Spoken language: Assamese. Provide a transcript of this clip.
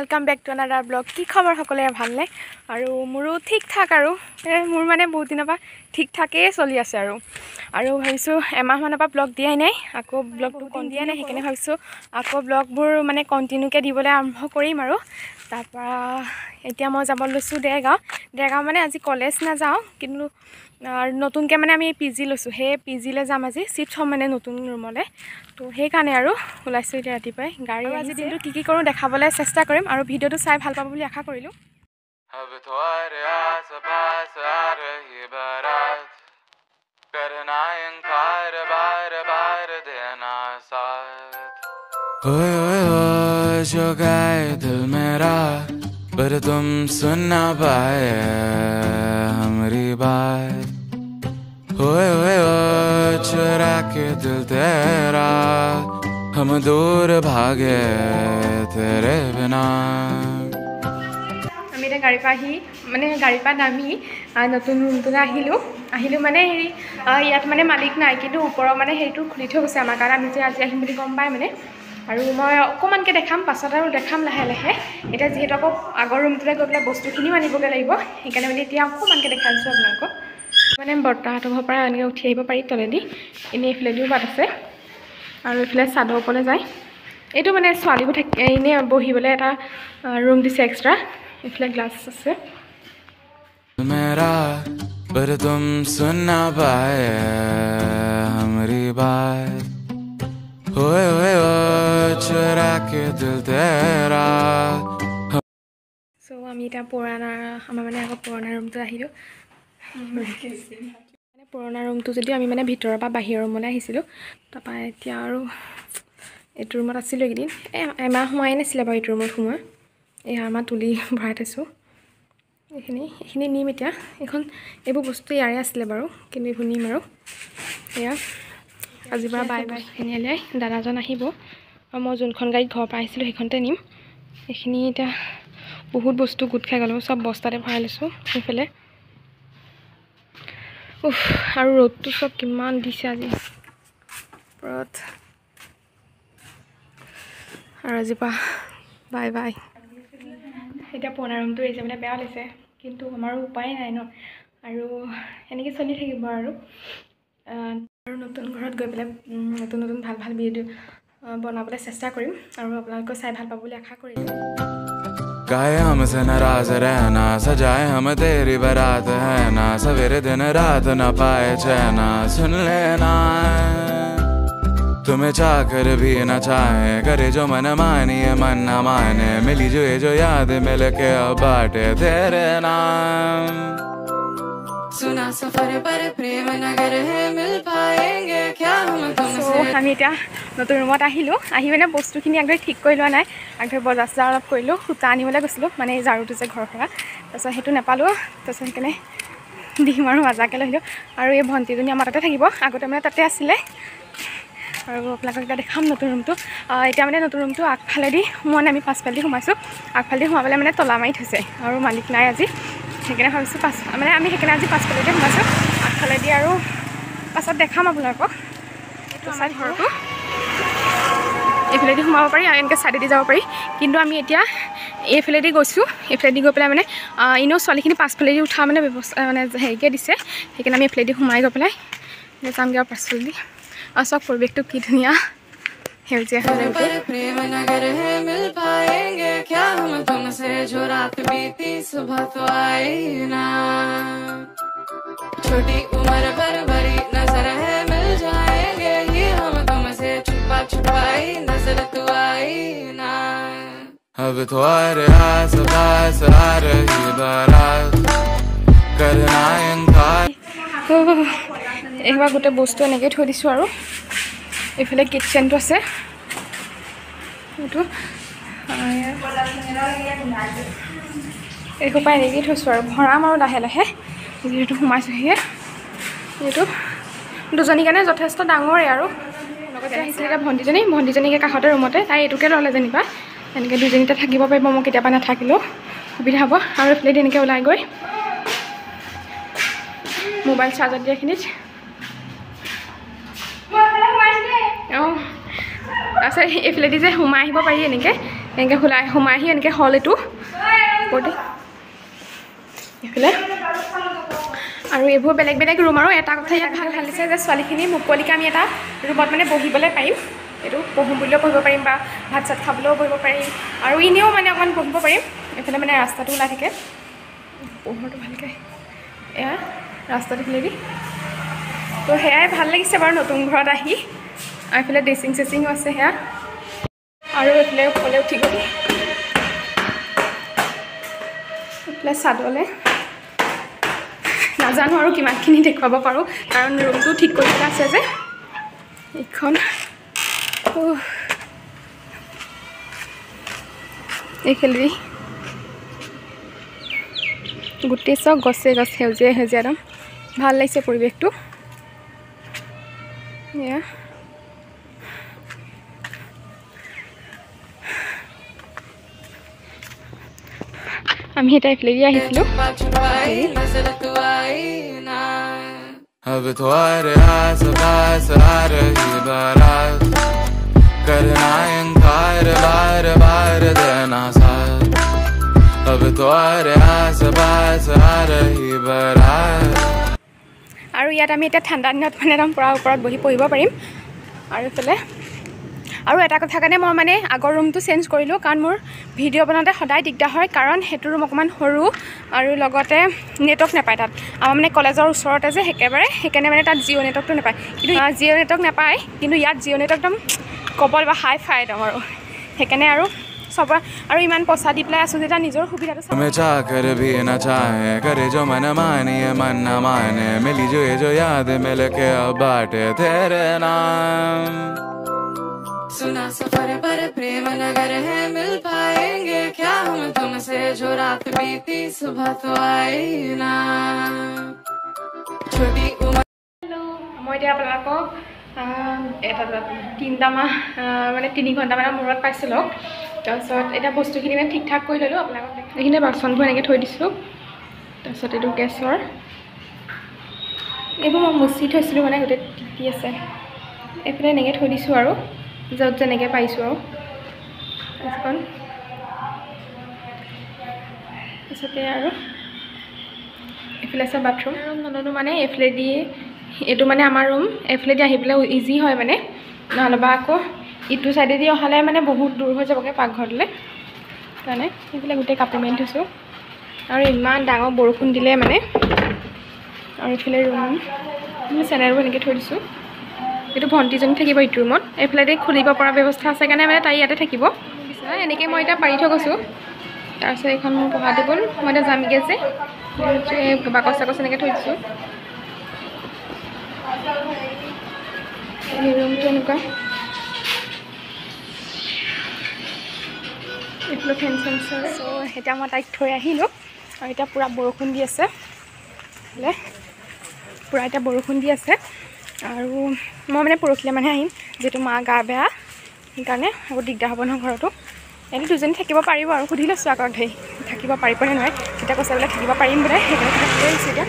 welcome back to another blog की खबर सकले भालने और मोरो ठीक ठाक और मोर माने बहुत दिन ठीक ठाके चलि आछे और भाविसो एमाह माনৰ পৰা ब्लॉग दियाई নাই आको ब्लॉग कन दिया নাই हेकने भाविसो आको ब्लॉगबोर माने कन्टिन्यू के दिबले आरम्भ करिम और तारपा एतिया মই যাব লৈছো देगाव माने আজি कलेज ना जाओ किन्तु नतुन के माने आमी पीजी लैसो हे पीजी ले जाम আজি शिफ्ट हम माने नतुन रूमले तो हे काने और ओलाइसो इते रातिपाय गाड़ी আজি दिनটো की करू देखाबले চেষ্টা কৰিম और भिडिओটো চাই ভাল পাব বুলি आशा কৰিলো अब तुम्हारे आस-पास आ रही बारात करना इनकार बार-बार देना साथ ओए ओए ओए जो गाए दिल मेरा पर तुम सुन ना पाए हमारी बात ओए ओए ओए चुरा के दिल तेरा हम दूर भागे तेरे बिना गाड़ी माने गाड़ी नामी नतुन रूमटो आहिलो माने हेरी इयात माने मालिक नाइ किन्तु ऊपर माने हेरिटो खुली थৈ গৈছে আমাৰ কাৰণ আমি যে আজি আহিम বুলি গম পাই माने আৰু মই অকমানকে দেখাম পাছত আৰু দেখাম লাহে লাহে এটা যেহেতু আকৌ আগৰ ৰুমটোলে গৈ পেলাই বস্তুখিনি মানিবগে লাগিব সেইকাৰণে মানে এতিয়া অকমানকে দেখাইছো আপোনালোকক মানে বৰ্তাহঁতৰ ঘৰৰ পৰা এনেকৈ উঠি আহিব পাৰি তলেদি এনে ফ্লেডিও বাট আছে আৰু ইফালে চাদৰ ওপৰলৈ যায় এইটো মানে ছোৱালীবোৰ এনে বহিবলৈ এটা ৰুম দিছে এক্সট্ৰা इफले ग्लास से मेरा पर तुम सुन ना पाए हमारी बात ओए ओए ओए चुरा के दिल तेरा सो आमी इटा पुराना आमा माने आगो पुराना रूमটো আহিলো माने पुराना रूमটো যদি আমি মানে ভিতৰৰ পৰা বাহিৰৰ ৰুমলৈ আহিছিলো তাপা এতিয়া আৰু এটো ৰুমত আছিল একদিন এমাহ হোৱাই নাছিল বাৰু এটো ৰুমত সোমা আমাৰ তুলি ভৰাই থৈছো এইখিনি নিম এতিয়া এখন এইবোৰ বস্তু ইয়াৰে আছিল বাৰু কিন্তু এইবোৰ নিম আৰু এয়া আজি পৰা বাই বাই এনিয়ালে দাদাজন আহিব আৰু মই যোনখন গাড়ীত ঘৰ পৰা আহিছিলো সেইখনতে নিম এইখিনি এতিয়া বহুত বস্তু গুট খাই গ'ল সব বস্তাতে ভৰাই লৈছো এইফালে উফ আৰু ৰ'দটো সব কিমান দিছে আজি পৰত আৰু আজি পৰা বাই বাই এটা পুৰণা ৰুমটো এই যে মানে বেয়া হৈছে কিন্তু আমাৰ উপায় নাই ন আৰু এনেকৈ চলি থাকিব আৰু নতুন ঘৰত গৈ পেলাই নতুন ভাল ভাল ভিডিঅ' বনাবলৈ চেষ্টা কৰিম আৰু আপোনালোকে চাই ভাল পাব বুলি আশা কৰিলোঁ गाए हमसे नाराज रहना सजाए हम तेरी बारात है ना सवेरे दिन रात न पाए चैना सुन लेना तुम्हें चाहकर भी न चाहे करे जो मन मानिए मन न माने मिली जो याद मिल के अब बाटे तेरे नाम सुना सफर पर प्रेम नगर है मिल पाएंगे क्या हम तुमसे আমি এটা নতুন ৰুমত আহিলো আহি মানে বস্তুখিনি একদম ঠিক কৰি লোৱা নাই একদম বজাৰ চজাৰ অলপ কৰিলো সূতা আনিবলৈ গৈছিলো মানে এই জাৰুটো যে ঘৰৰ পৰা তাৰপিছত সেইটো নাপালো তাৰপিছত সেইকাৰণে দিম আৰু মজাকে লৈলো আৰু এই ভণ্টিজনী আমাৰ তাতে থাকিব আগতে মানে তাতে আছিলে আৰু আপোনালোকক এটা দেখাম নতুন ৰুমটো এতিয়া মানে নতুন ৰুমটো আগফালেদি মই আমি পাছফালেদি সোমাইছোঁ আগফালেদি সোমাবলৈ মানে তলা মাৰি থৈছে আৰু মালিক নাই আজি সেইকাৰণে ভাবিছোঁ মানে আমি সেইকাৰণে আজি পাছফালেদি সোমাইছোঁ আগফালেদি আৰু পাছত দেখাম আপোনালোকক এইটো আমাৰ ঘৰটো এইফালেদি সোমাব পাৰি আৰু এনেকৈ চাইডেদি যাব পাৰি কিন্তু আমি এতিয়া এইফালেদি গৈছোঁ এইফালেদি গৈ পেলাই মানে এনেও ছোৱালীখিনি পাছফালেদি উঠা মানে ব্যৱস্থা মানে হেৰিকৈ দিছে সেইকাৰণে আমি এইফালেদি সোমাই গৈ পেলাই যামগৈ আৰু পাছফালেদি और सब परिवेश की दुनिया सेउजिया प्रेम नगर है मिल पाएंगे क्या हम तुमसे जो रात बीती सुबह तो आई ना छोटी उम्र पर बड़ी नजर है मिल जाएंगे ये हम तुमसे छुपाई नजर तो आई ना अब तुम्हारे आस-पास आ रही बारात करना इनकार এইবাৰ গোটেই বস্তু এনেকৈ থৈ দিছোঁ আৰু এইফালে কিটচেনটো আছে এইটো এইসোপা এনেকৈ থৈছোঁ আৰু ভৰাম আৰু লাহে লাহে যিহেতু সোমাইছোঁহিয়ে এইটো দুজনীৰ কাৰণে যথেষ্ট ডাঙৰেই আৰু লগতে আহিছিলে এতিয়া ভণ্টিজনীকে কাষতে ৰুমতে তাই এইটোকে ল'লে যেনিবা এনেকৈ দুজনীতে থাকিব পাৰিব মই কেতিয়াবা নাথাকিলেও সুবিধা হ'ব আৰু এইফালে এনেকৈ ওলাই গৈ মোবাইল চাৰ্জাৰ দিয়াখিনিত তাৰপিছত এইফালেদি যে সোমাই আহিব পাৰি এনেকৈ এনেকৈ সোমাই আহি এনেকৈ হল এইটো ওপৰতে এইফালে আৰু এইবোৰ বেলেগ বেলেগ ৰুম আৰু এটা কথা ইয়াত ভাল লাগিছে যে ছোৱালীখিনি মুকলিকৈ আমি এটা ৰুমত মানে বহিবলৈ পাৰিম এইটো পঢ়োঁ বুলিও পঢ়িব পাৰিম বা ভাত চাত খাবলৈও বহিব পাৰিম আৰু এনেও মানে অকণমান বহিব পাৰিম এইফালে মানে ৰাস্তাটো ওলাই থাকে পোহৰটো ভালকৈ এয়া ৰাস্তাটো ফালেদি তো সেয়াই ভাল লাগিছে বাৰু নতুন ঘৰত আহি আৰু এইফালে ড্ৰেছিং চেচিঙো আছে সেয়া আৰু এইফালে ওপৰলৈ উঠি গ'লোঁ এইফালে চাদলৈ নাজানো আৰু কিমানখিনি দেখুৱাব পাৰোঁ কাৰণ ৰুমটো ঠিক কৰিবলৈ আছে যে এইখন এইফালেদি গোটেই চব গছে সেউজীয়া একদম ভাল লাগিছে পৰিৱেশটো এয়া আমি এটা এইফালেদি আহিছিলোঁ अब तुम्हारे आस पास आ रही बारात करना इनकार बार बार देना साथ अब तुम्हारे आस पास आ रही बारात আৰু ইয়াত আমি এতিয়া ঠাণ্ডা দিনত মানে একদম পুৰা ওপৰত বহি পঢ়িব পাৰিম আৰু এইফালে আৰু এটা কথা কাৰণে মই মানে আগৰ ৰুমটো চেঞ্জ কৰিলোঁ কাৰণ মোৰ ভিডিঅ' বনাওঁতে সদায় দিগদাৰ হয় কাৰণ সেইটো ৰুম অকণমান সৰু আৰু লগতে নেটৱৰ্ক নাপায় তাত আমাৰ মানে কলেজৰ ওচৰতে যে সেইকাৰণে মানে তাত জিঅ' নেটৱৰ্কটো নাপায় কিন্তু জিঅ' নেটৱৰ্ক নাপায় কিন্তু ইয়াত জিঅ' নেটৱৰ্ক একদম কবল বা হাই ফাই একদম আৰু সেইকাৰণে আৰু সব আৰু ইমান পইচা দি পেলাই আছোঁ যেতিয়া নিজৰ সুবিধাটো मैं चाहकर भी न चाहे करे जो मन माने मन न माने मिली जो ये जो याद मिल के अब बाटे तेरे नाम सुना सफर पर प्रेम नगर है मिल पाएंगे क्या हम तुमसे जो रात बीती सुबह तो आई ना छोटी उम्र মই এতিয়া আপোনালোকক এটা 3 ঘণ্টামানৰ মূৰত পাইছিলোঁ তাৰপিছত এতিয়া বস্তুখিনি মানে ঠিক ঠাক কৰি ল'লোঁ আপোনালোকক এইখিনি বাচনবোৰ এনেকৈ থৈ দিছোঁ তাৰপিছত এইটো গেছৰ এইবোৰ মই মুচি থৈছিলোঁ মানে গোটেই টিকি আছে এইফালে এনেকৈ থৈ দিছোঁ আৰু য'ত যেনেকৈ পাৰিছোঁ আৰু তাৰপিছতে আৰু এইফালে আছে বাথৰুম নল'লোঁ মানে এইফালে দি এইটো মানে আমাৰ ৰুম এইফালেদি আহি পেলাই ইজি হয় মানে নহ'লেবা আকৌ ইটো চাইডেদি অহালে মানে বহুত দূৰ হৈ যাবগৈ পাকঘৰলৈ কাৰণে এইফালে গোটেই কাপোৰ মেলি থৈছোঁ আৰু ইমান ডাঙৰ বৰষুণ দিলে মানে আৰু এইফালে ৰুম চেনেলবোৰ এনেকৈ থৈ দিছোঁ এইটো ভণ্টিজনী থাকিব ইটো ৰুমত এইফালেদি খুলিব পৰা ব্যৱস্থা আছে কাৰণে মানে তাই ইয়াতে থাকিব এনেকৈ মই এতিয়া পাৰি থৈ গৈছোঁ তাৰপিছত এইখন মোৰ পঢ়া টেবুল মই এতিয়া যামগৈ যে বাকচ চাকচ এনেকৈ থৈ দিছোঁ এই ৰুমটো এনেকুৱা এইফালে ফেন চেঞ্চাৰ চ' এতিয়া মই তাইক থৈ আহিলোঁ আৰু এতিয়া পূৰা বৰষুণ দি আছে পূৰা এতিয়া বৰষুণ দি আছে আৰু মই মানে পৰহিলৈ মানেহে আহিম যিহেতু মা গা বেয়া সেইকাৰণে আকৌ দিগদাৰ হ'ব নহয় ঘৰতো এনেই দুজনী থাকিব পাৰিব আৰু সুধি লৈছোঁ আকৌ ধৰি থাকিব পাৰিবনে নোৱাৰে তেতিয়া কৈছে বোলে থাকিব পাৰিম বোলে সেইকাৰণে কৈ আহিছোঁ এতিয়া